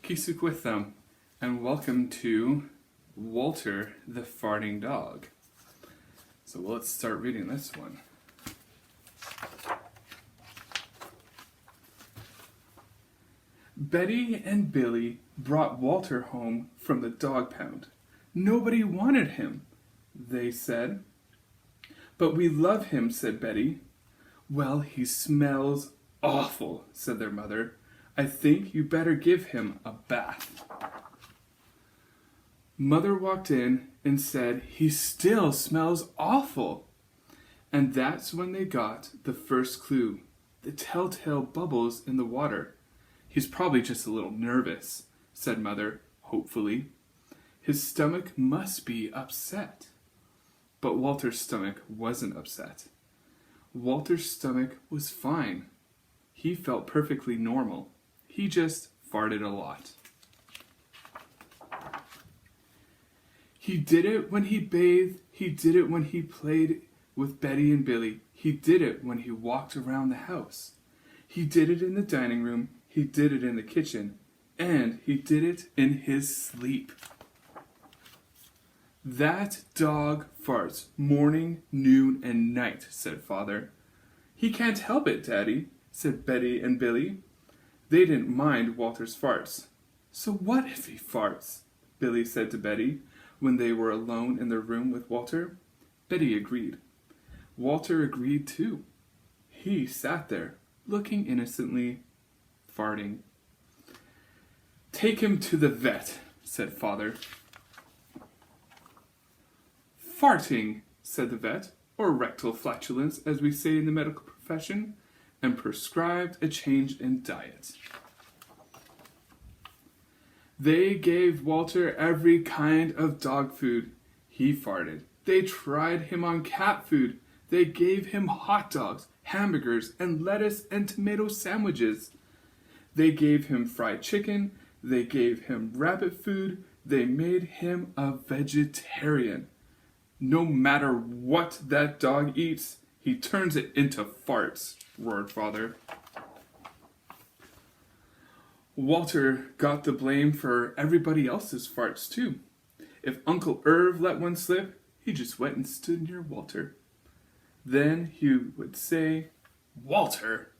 Kisuk with them, and welcome to Walter the Farting Dog. So let's start reading this one. Betty and Billy brought Walter home from the dog pound. Nobody wanted him, they said. But we love him, said Betty. Well, he smells awful, said their mother. I think you better give him a bath. Mother walked in and said, he still smells awful. And that's when they got the first clue, the telltale bubbles in the water. He's probably just a little nervous, said Mother, hopefully. His stomach must be upset. But Walter's stomach wasn't upset. Walter's stomach was fine. He felt perfectly normal. He just farted a lot. He did it when he bathed. He did it when he played with Betty and Billy. He did it when he walked around the house. He did it in the dining room. He did it in the kitchen. And he did it in his sleep. That dog farts morning, noon, and night, said Father. He can't help it, Daddy, said Betty and Billy. They didn't mind Walter's farts. So what if he farts? Billy said to Betty when they were alone in their room with Walter. Betty agreed. Walter agreed too. He sat there, looking innocently, farting. Take him to the vet, said Father. Farting, said the vet, or rectal flatulence, as we say in the medical profession, and prescribed a change in diet. They gave Walter every kind of dog food. He farted. They tried him on cat food. They gave him hot dogs, hamburgers, and lettuce and tomato sandwiches. They gave him fried chicken. They gave him rabbit food. They made him a vegetarian. No matter what that dog eats, he turns it into farts, roared Father. Walter got the blame for everybody else's farts, too. If Uncle Irv let one slip, he just went and stood near Walter. Then he would say, Walter,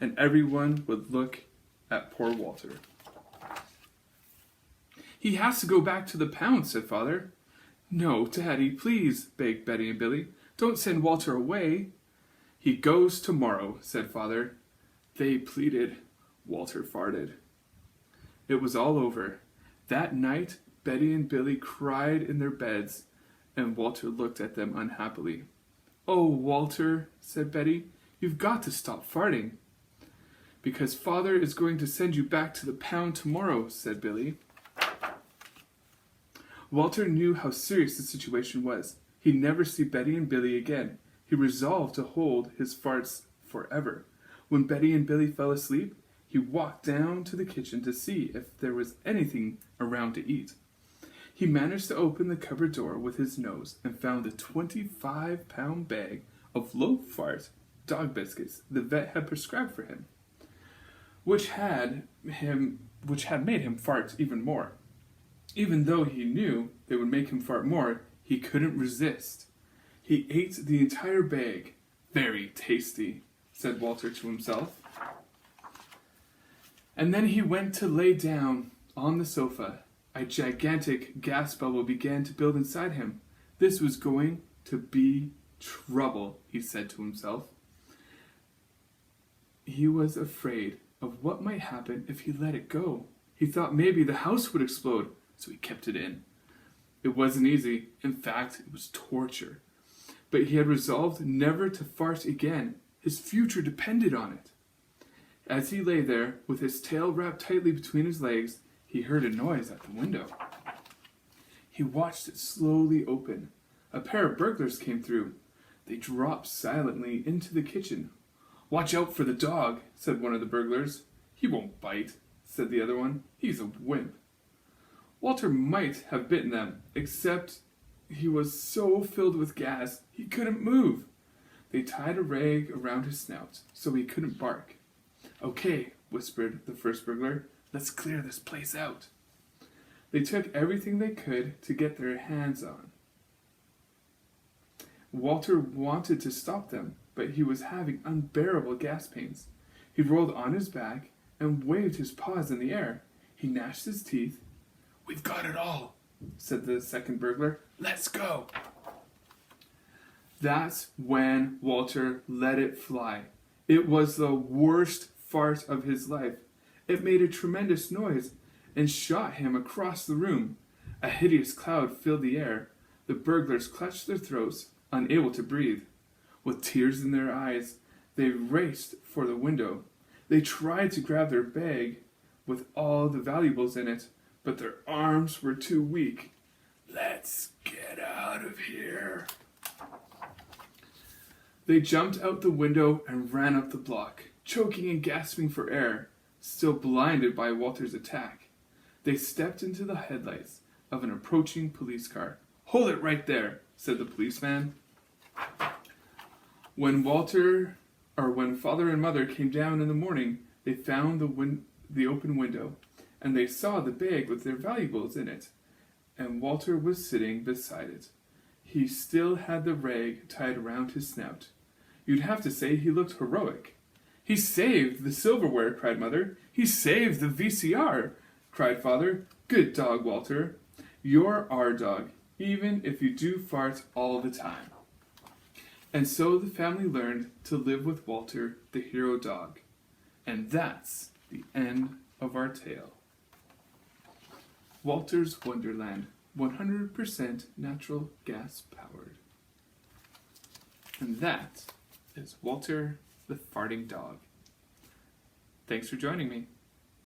and everyone would look at poor Walter. He has to go back to the pound, said Father. No, Daddy, please, begged Betty and Billy. Don't send Walter away. He goes tomorrow, said Father. They pleaded. Walter farted. It was all over. That night, Betty and Billy cried in their beds, and Walter looked at them unhappily. Oh, Walter, said Betty, you've got to stop farting. Because Father is going to send you back to the pound tomorrow, said Billy. Walter knew how serious the situation was. He'd never see Betty and Billy again. He resolved to hold his farts forever. When Betty and Billy fell asleep, he walked down to the kitchen to see if there was anything around to eat. He managed to open the cupboard door with his nose and found a 25-pound bag of low-fart dog biscuits the vet had prescribed for him, which had made him fart even more. Even though he knew they would make him fart more, he couldn't resist. He ate the entire bag. Very tasty, said Walter to himself. And then he went to lay down on the sofa. A gigantic gas bubble began to build inside him. This was going to be trouble, he said to himself. He was afraid of what might happen if he let it go. He thought maybe the house would explode, so he kept it in. It wasn't easy. In fact, it was torture. But he had resolved never to fart again. His future depended on it. As he lay there, with his tail wrapped tightly between his legs, he heard a noise at the window. He watched it slowly open. A pair of burglars came through. They dropped silently into the kitchen. Watch out for the dog, said one of the burglars. He won't bite, said the other one. He's a wimp. Walter might have bitten them, except he was so filled with gas he couldn't move. They tied a rag around his snout so he couldn't bark. Okay, whispered the first burglar. Let's clear this place out. They took everything they could to get their hands on. Walter wanted to stop them, but he was having unbearable gas pains. He rolled on his back and waved his paws in the air. He gnashed his teeth. "We've got it all," said the second burglar. "Let's go." That's when Walter let it fly. It was the worst fart of his life. It made a tremendous noise and shot him across the room. A hideous cloud filled the air. The burglars clutched their throats, unable to breathe. With tears in their eyes, they raced for the window. They tried to grab their bag with all the valuables in it, but their arms were too weak. "Let's get out of here." They jumped out the window and ran up the block, choking and gasping for air, still blinded by Walter's attack. They stepped into the headlights of an approaching police car. "Hold it right there," said the policeman. When father and mother came down in the morning, they found the open window, and they saw the bag with their valuables in it, and Walter was sitting beside it. He still had the rag tied around his snout. You'd have to say he looked heroic. "He saved the silverware," cried Mother. "He saved the VCR," cried Father. "Good dog, Walter. You're our dog, even if you do fart all the time." And so the family learned to live with Walter, the hero dog. And that's the end of our tale. Walter's Wonderland, 100% natural gas powered. And that is Walter the farting dog. Thanks for joining me.